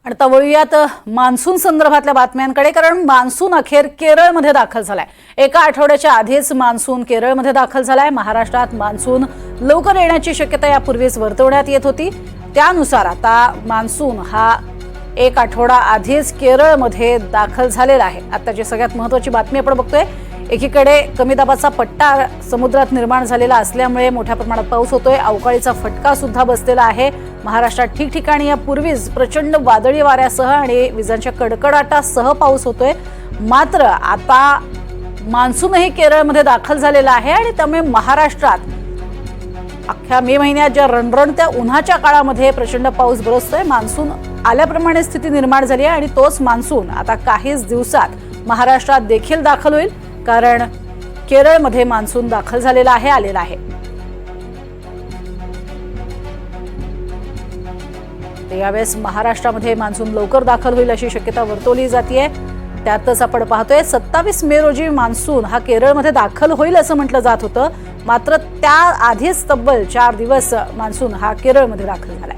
आणि आता वळूयात मान्सून संदर्भातल्या बातम्यांकडे, कारण मान्सून अखेर केरळमध्ये दाखल झालाय। एका आठवड्याच्या आधीच मान्सून केरळमध्ये दाखल झालाय। महाराष्ट्रात मान्सून लवकर येण्याची शक्यता यापूर्वीच वर्तवण्यात येत होती। त्यानुसार आता मान्सून हा एक आठवडा आधीच केरळमध्ये दाखल झालेला आहे। आताची सगळ्यात महत्त्वाची बातमी आपण बघतोय। एकीकडे कमी दाबाचा पट्टा समुद्रात निर्माण झालेला असल्यामुळे मोठ्या प्रमाणात पाऊस होतोय। अवकाळीचा फटका सुद्धा बसलेला आहे। महाराष्ट्रात ठिकठिकाणी यापूर्वीच प्रचंड वादळी वाऱ्यासह आणि विजांच्या कडकडाटासह पाऊस होतोय। मात्र आता मान्सूनही केरळमध्ये दाखल झालेला आहे आणि त्यामुळे महाराष्ट्रात अख्ख्या मे महिन्यात ज्या रणरणत्या उन्हाच्या काळामध्ये प्रचंड पाऊस बरसतोय, मान्सून आल्याप्रमाणे स्थिती निर्माण झाली आहे आणि तोच मान्सून आता काहीच दिवसात महाराष्ट्रात देखील दाखल होईल, कारण केरळमध्ये मान्सून दाखल झालेला आहे, आलेला आहे। यावेळेस महाराष्ट्रामध्ये मान्सून लवकर दाखल होईल अशी शक्यता वर्तवली जाते। त्यातच आपण पाहतोय 27 मे रोजी मान्सून हा केरळमध्ये दाखल होईल असं म्हटलं जात होतं, मात्र त्या आधीच तब्बल 4 दिवस मान्सून हा केरळमध्ये दाखल झालाय।